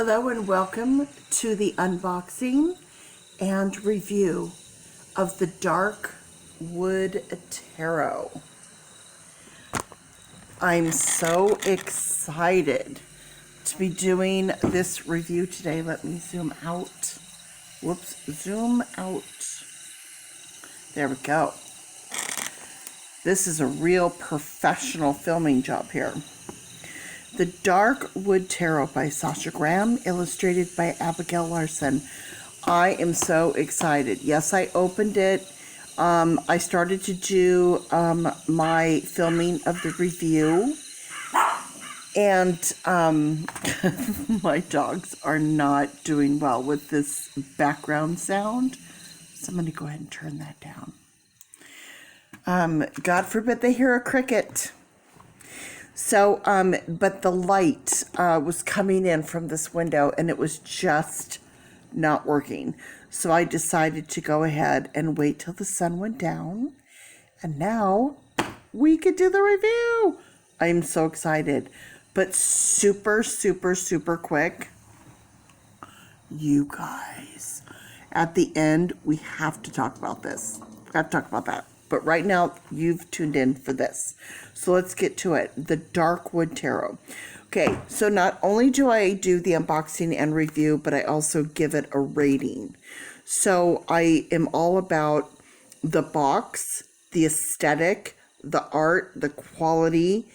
Hello and welcome to the unboxing and review of the Dark Wood Tarot. I'm so excited to be doing this review today. Let me zoom out. Whoops, zoom out. There we go. This is a real professional filming job here. The Dark Wood Tarot by Sasha Graham, illustrated by Abigail Larson. I am so excited. Yes, I opened it. I started to do my filming of the review. And my dogs are not doing well with this background sound. So I'm going to go ahead and turn that down. God forbid they hear a cricket. So, but the light was coming in from this window and it was just not working. So I decided to go ahead and wait till the sun went down. And now we could do the review. I'm so excited. But super, super, super quick. You guys, at the end, we have to talk about this. We have to talk about that. But right now, you've tuned in for this. So let's get to it. The Dark Wood Tarot. Okay, so not only do I do the unboxing and review, but I also give it a rating. So I am all about the box, the aesthetic, the art, the quality,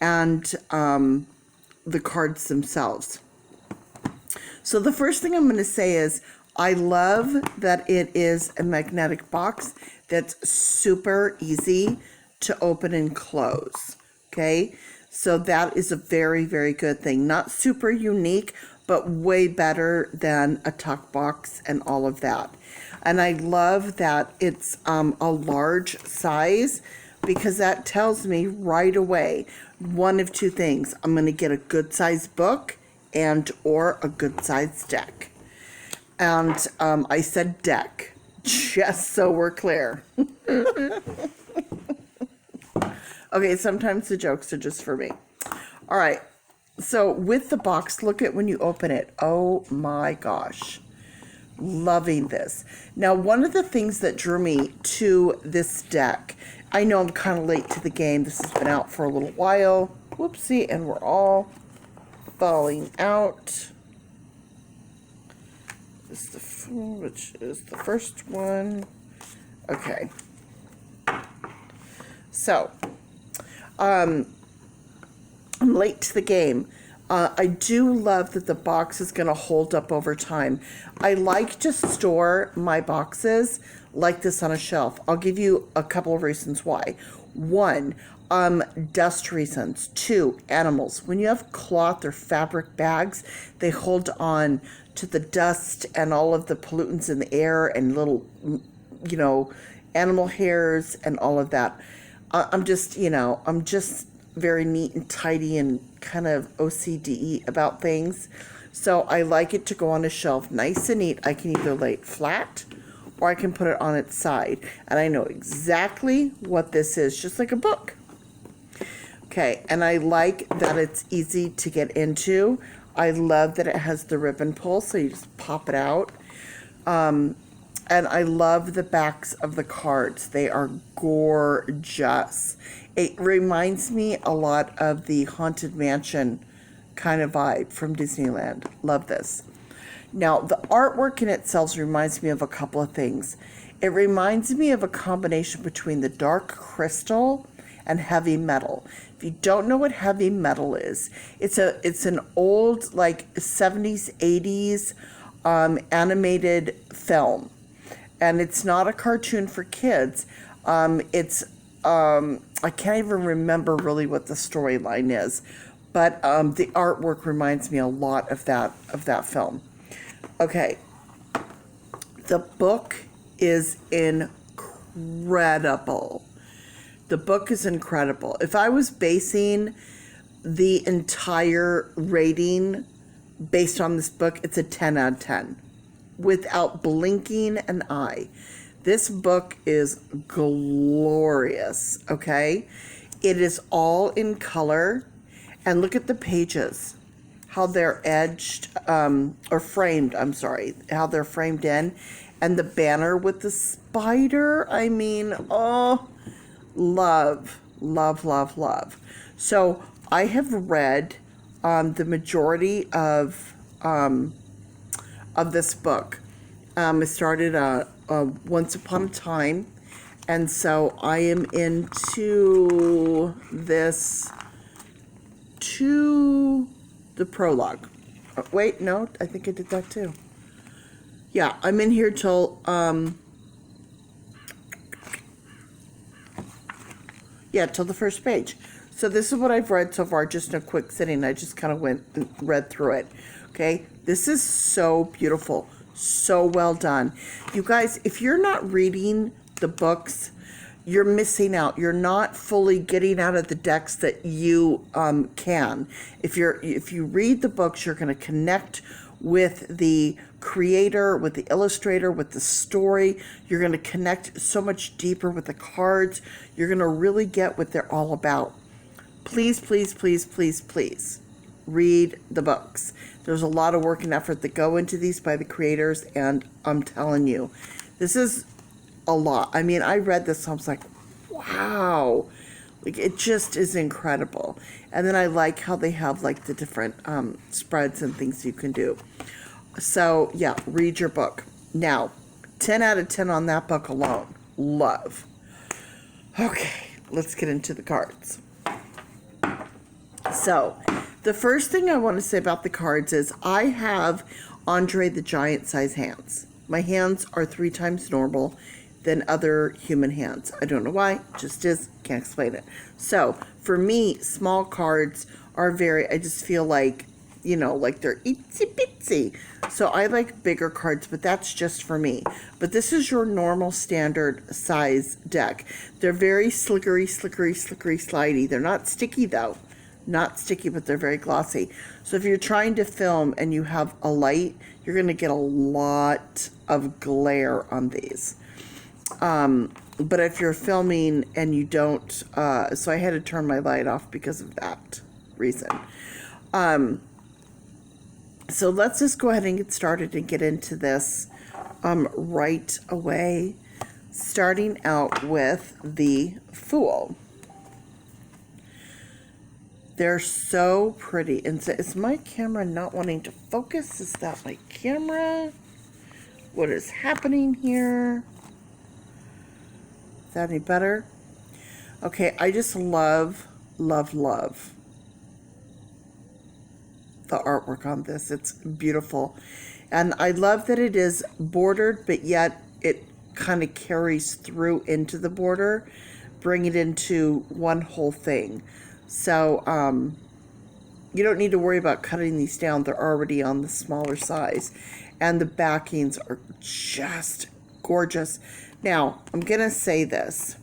and the cards themselves. So the first thing I'm going to say is I love that it is a magnetic box that's super easy to open and close. Okay, so that is a very, very good thing. Not super unique, but way better than a tuck box and all of that. And I love that it's a large size, because that tells me right away one of two things. I'm going to get a good size book and or a good size deck. And I said deck, just so we're clear. Okay, sometimes the jokes are just for me. All right, so with the box, look at when you open it. Oh my gosh, loving this. Now, one of the things that drew me to this deck, I know I'm kind of late to the game. This has been out for a little while. Whoopsie, and we're all falling out. Which is the first one. Okay. So, I'm late to the game. I do love that the box is going to hold up over time. I like to store my boxes like this on a shelf. I'll give you a couple of reasons why. One, dust reasons. Two, animals. When you have cloth or fabric bags, they hold on to the dust and all of the pollutants in the air and little, animal hairs and all of that. I'm just very neat and tidy and kind of OCD about things. So I like it to go on a shelf nice and neat. I can either lay it flat or I can put it on its side. And I know exactly what this is, just like a book. Okay, and I like that it's easy to get into. I love that it has the ribbon pull, so you just pop it out. And I love the backs of the cards. They are gorgeous. It reminds me a lot of the Haunted Mansion kind of vibe from Disneyland. Love this. Now, the artwork in itself reminds me of a couple of things. It reminds me of a combination between the dark crystal and heavy metal. If you don't know what heavy metal is, it's an old like 70s, 80s animated film. And it's not a cartoon for kids. I can't even remember really what the storyline is, but the artwork reminds me a lot of that film. Okay, the book is incredible. The book is incredible. If I was basing the entire rating based on this book, it's a 10 out of 10 without blinking an eye. This book is glorious, okay? It is all in color, and look at the pages. how they're edged, or framed, I'm sorry, how they're framed in. And the banner with the spider, I mean, oh, love, love, love, love. So I have read the majority of this book. It started once upon a time, and so I am into this to the prologue. Wait, no, I think I did that too. Yeah, I'm in here till till the first page. So this is what I've read so far, just in a quick sitting. I just kind of went and read through it. Okay, this is so beautiful, so well done. You guys, if you're not reading the books, you're missing out. You're not fully getting out of the decks that you can. If you read the books, you're going to connect with the creator, with the illustrator, with the story. You're going to connect so much deeper with the cards. You're going to really get what they're all about. Please, please, please, please, please read the books. There's a lot of work and effort that go into these by the creators, and I'm telling you, this is a lot. I mean, I read this, I was like, wow. Like, it just is incredible. And then I like how they have, like, the different spreads and things you can do. So, yeah, read your book. Now, 10 out of 10 on that book alone. Love. Okay, let's get into the cards. So, the first thing I want to say about the cards is I have Andre the Giant size hands. My hands are 3 times normal than other human hands. I don't know why, just is, can't explain it. So, for me, small cards are I just feel like, you know, like they're itsy bitsy. So I like bigger cards, but that's just for me. But this is your normal standard size deck. They're very slickery, slidey. They're not sticky though. Not sticky, but they're very glossy. So if you're trying to film and you have a light, you're going to get a lot of glare on these. But if you're filming and you don't, so I had to turn my light off because of that reason. So let's just go ahead and get started and get into this right away. Starting out with the Fool. They're so pretty. And so is my camera not wanting to focus? Is that my camera? What is happening here? Is that any better? Okay, I just love, love, love the artwork on this. It's beautiful. And I love that it is bordered, but yet it kind of carries through into the border, bring it into one whole thing. So you don't need to worry about cutting these down. They're already on the smaller size. And the backings are just gorgeous. Now, I'm going to say this.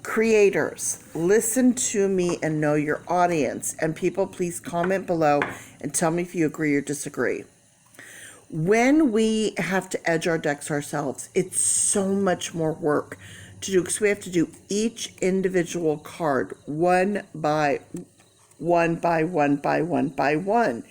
Creators, listen to me and know your audience. And people, please comment below and tell me if you agree or disagree. When we have to edge our decks ourselves, it's so much more work to do because we have to do each individual card one by one by one by one by one.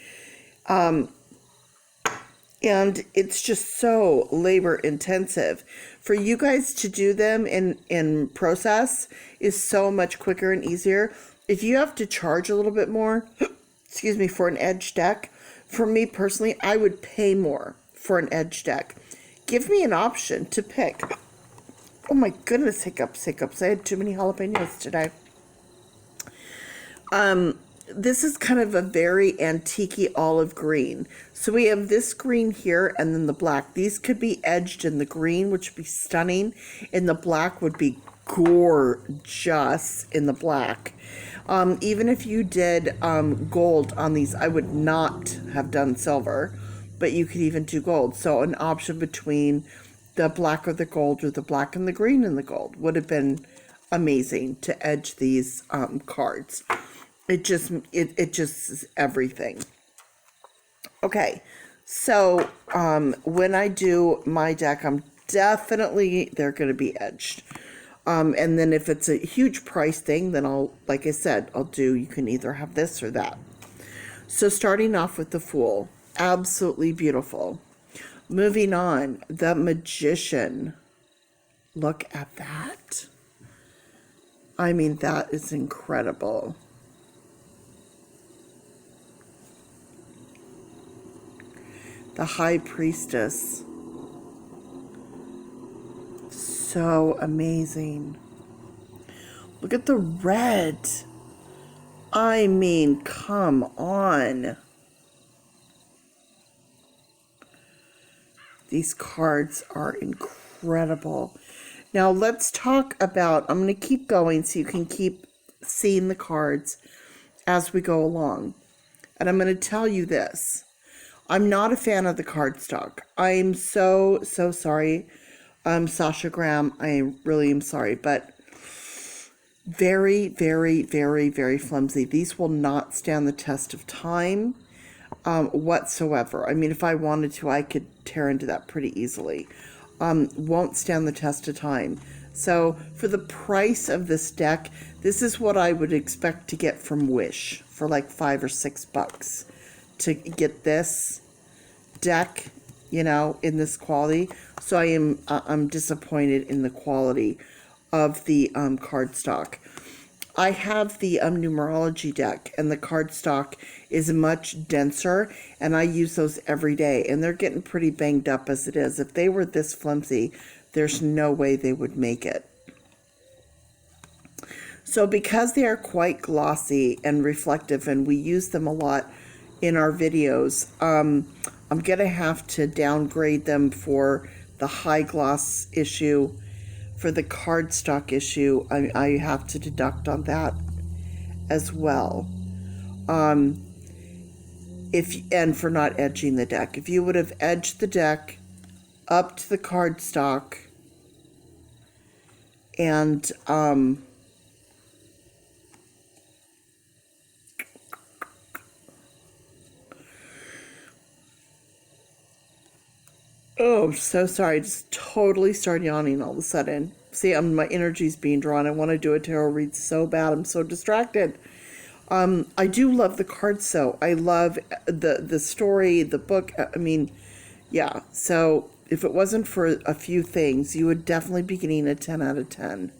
And it's just so labor intensive. For you guys to do them in process is so much quicker and easier. If you have to charge a little bit more, excuse me, for an edge deck, for me personally, I would pay more for an edge deck. Give me an option to pick. Oh my goodness, hiccups. I had too many jalapenos today. This is kind of a very antique-y olive green. So we have this green here and then the black. These could be edged in the green, which would be stunning. And the black would be gorgeous in the black. Even if you did gold on these, I would not have done silver, but you could even do gold. So an option between the black or the gold, or the black and the green and the gold would have been amazing to edge these cards. It just is everything. Okay, so when I do my deck, they're going to be edged. And then if it's a huge price thing, then like I said, you can either have this or that. So starting off with the Fool, absolutely beautiful. Moving on, the Magician. Look at that. I mean, that is incredible. The High Priestess. So amazing. Look at the red. I mean, come on. These cards are incredible. Now let's talk about, I'm going to keep going so you can keep seeing the cards as we go along. And I'm going to tell you this. I'm not a fan of the cardstock. I'm so sorry, Sasha Graham. I really am sorry, but very, very, very, very flimsy. These will not stand the test of time whatsoever. I mean, if I wanted to, I could tear into that pretty easily. Won't stand the test of time. So for the price of this deck, this is what I would expect to get from Wish for like $5 or $6 to get this deck, you know, in this quality. So I'm disappointed in the quality of the cardstock. I have the numerology deck, and the cardstock is much denser, and I use those every day, and they're getting pretty banged up as it is. If they were this flimsy, there's no way they would make it. So because they are quite glossy and reflective, and we use them a lot in our videos, I'm going to have to downgrade them for the high gloss issue. For the cardstock issue, I have to deduct on that as well. And for not edging the deck. If you would have edged the deck up to the cardstock and oh, I'm so sorry. I just totally started yawning all of a sudden. See, my energy's being drawn. I want to do a tarot read so bad. I'm so distracted. I do love the cards, though. I love the story, the book. I mean, yeah. So if it wasn't for a few things, you would definitely be getting a 10 out of 10.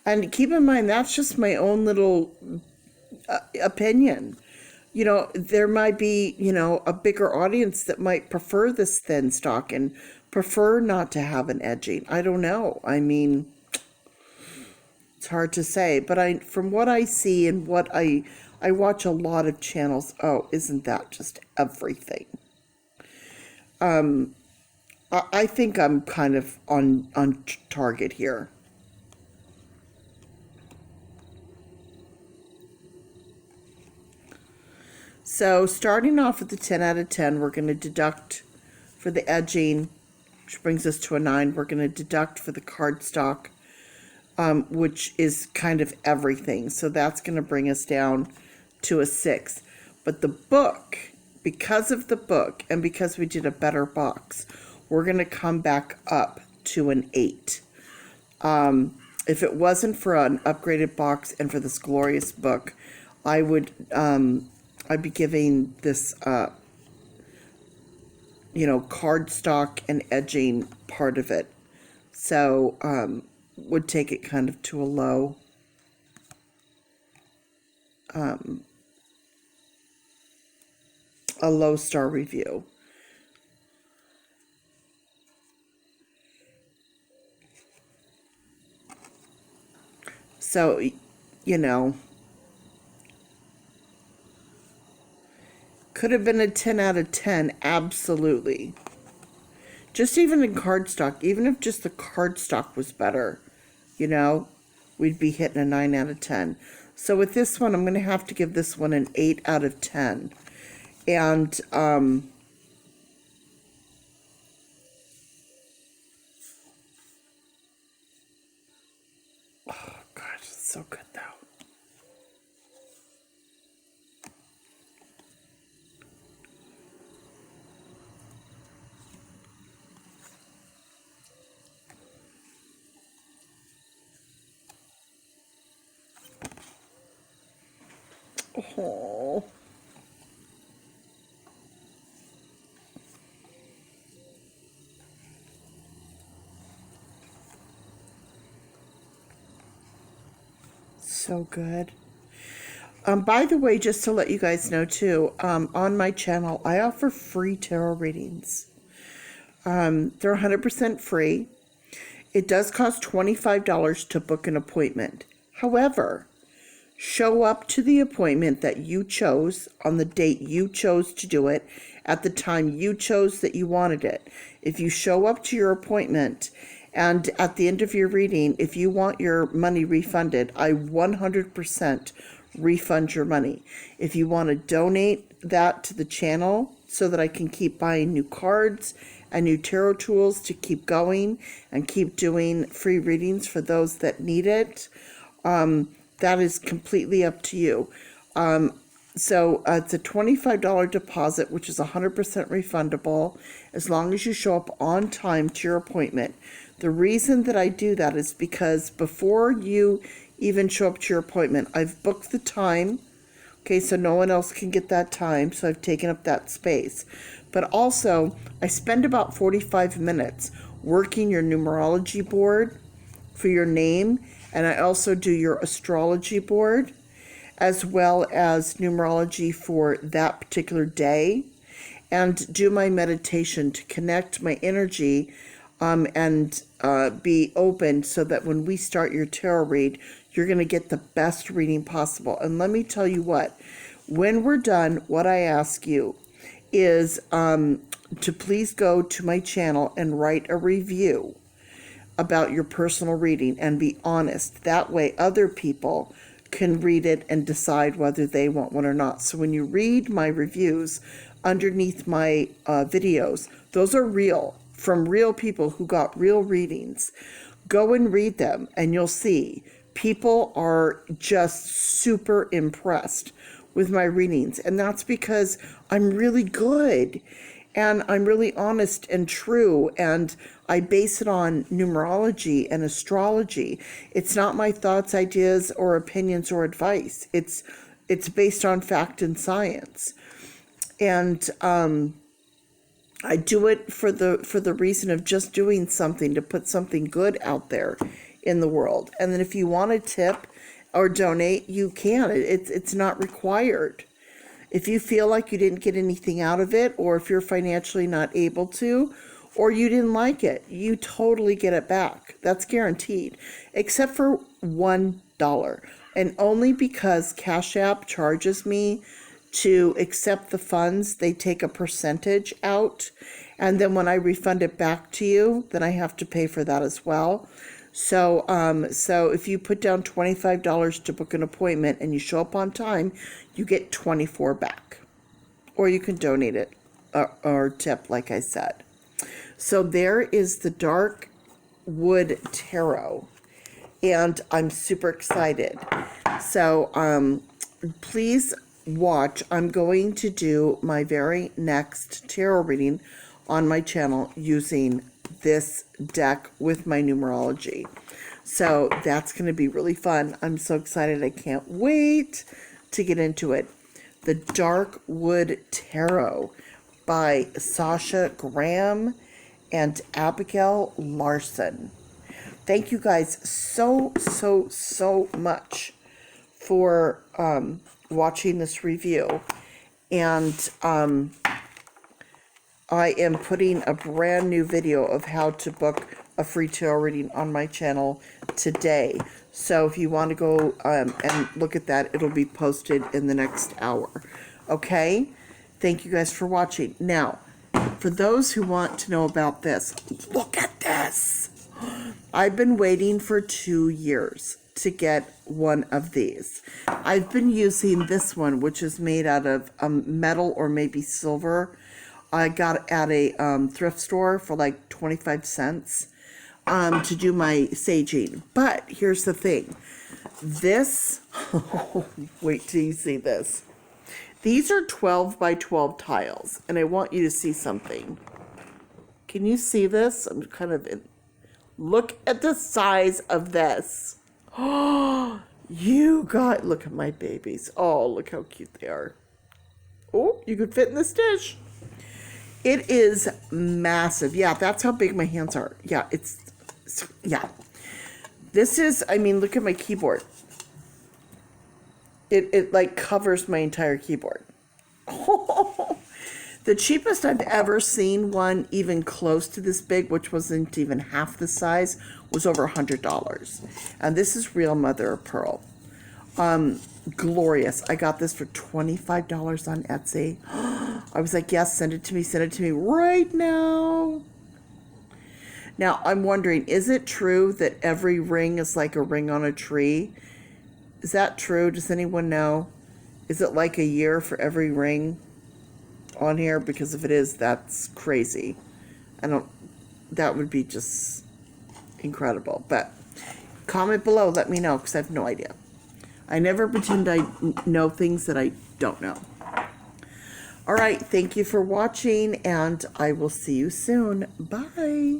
And keep in mind, that's just my own little opinion. You know, there might be, you know, a bigger audience that might prefer this thin stock and prefer not to have an edging. I don't know. I mean, it's hard to say, but from what I see and what I watch a lot of channels. Oh, isn't that just everything? I think I'm kind of on target here. So starting off with the 10 out of 10, we're going to deduct for the edging, which brings us to a 9. We're going to deduct for the cardstock, which is kind of everything. So that's going to bring us down to a 6. But the book, because of the book and because we did a better box, we're going to come back up to an 8. If it wasn't for an upgraded box and for this glorious book, I would... I'd be giving this, cardstock and edging part of it. So, would take it kind of to a low. A low star review. So, you know... Could have been a 10 out of 10, absolutely. Just even in cardstock, even if just the cardstock was better, you know, we'd be hitting a 9 out of 10. So with this one, I'm going to have to give this one an 8 out of 10. And, oh, God, it's so good, though. Oh. So good. By the way, just to let you guys know too, on my channel, I offer free tarot readings. They're 100% free. It does cost $25 to book an appointment. However, show up to the appointment that you chose on the date you chose to do it at the time you chose that you wanted it. If you show up to your appointment and at the end of your reading, if you want your money refunded, I 100% refund your money. If you want to donate that to the channel so that I can keep buying new cards and new tarot tools to keep going and keep doing free readings for those that need it, that is completely up to you. So it's a $25 deposit, which is 100% refundable as long as you show up on time to your appointment. The reason that I do that is because before you even show up to your appointment, I've booked the time. Okay, so no one else can get that time, so I've taken up that space. But also, I spend about 45 minutes working your numerology board for your name, and I also do your astrology board, as well as numerology for that particular day, and do my meditation to connect my energy and be open so that when we start your tarot read, you're going to get the best reading possible. And let me tell you what, when we're done, what I ask you is to please go to my channel and write a review about your personal reading and be honest. That way other people can read it and decide whether they want one or not. So when you read my reviews underneath my videos, those are real, from real people who got real readings. Go and read them and you'll see people are just super impressed with my readings. And that's because I'm really good and I'm really honest and true, and I base it on numerology and astrology. It's not my thoughts, ideas, or opinions or advice. It's based on fact and science. And I do it for the reason of just doing something, to put something good out there in the world. And then if you want to tip or donate, you can. It's not required. If you feel like you didn't get anything out of it, or if you're financially not able to, or you didn't like it, you totally get it back. That's guaranteed, except for $1. And only because Cash App charges me to accept the funds, they take a percentage out. And then when I refund it back to you, then I have to pay for that as well. So if you put down $25 to book an appointment and you show up on time, you get $24 back. Or you can donate it or tip, like I said. So there is the Dark Wood Tarot. And I'm super excited. So please watch. I'm going to do my very next tarot reading on my channel using this deck with my numerology. So that's going to be really fun. I'm so excited. I can't wait to get into it. The Dark Wood Tarot by Sasha Graham and Abigail Larson. Thank you guys so much for watching this review. And I am putting a brand new video of how to book a free tarot reading on my channel today. So if you want to go and look at that, it'll be posted in the next hour. Okay? Thank you guys for watching. Now, for those who want to know about this, look at this. I've been waiting for 2 years to get one of these. I've been using this one, which is made out of metal or maybe silver. I got at a thrift store for like 25 cents to do my saging. But here's the thing. This, wait till you see this. These are 12 by 12 tiles, and I want you to see something. Can you see this? I'm kind of in. Look at the size of this. Oh, You got, look at my babies. Oh, look how cute they are. Oh, you could fit in this dish. It is massive. Yeah, that's how big my hands are. Yeah, yeah. This is, I mean, look at my keyboard. It like covers my entire keyboard. The cheapest I've ever seen one even close to this big, which wasn't even half the size, was over $100. And this is real mother of pearl. Glorious. I got this for $25 on Etsy. I was like, yes, send it to me right now. Now, I'm wondering, is it true that every ring is like a ring on a tree? Is that true? Does anyone know? Is it like a year for every ring on here? Because if it is, that's crazy. That would be just incredible. But comment below, let me know, because I have no idea. I never pretend I know things that I don't know. All right, thank you for watching, and I will see you soon. Bye.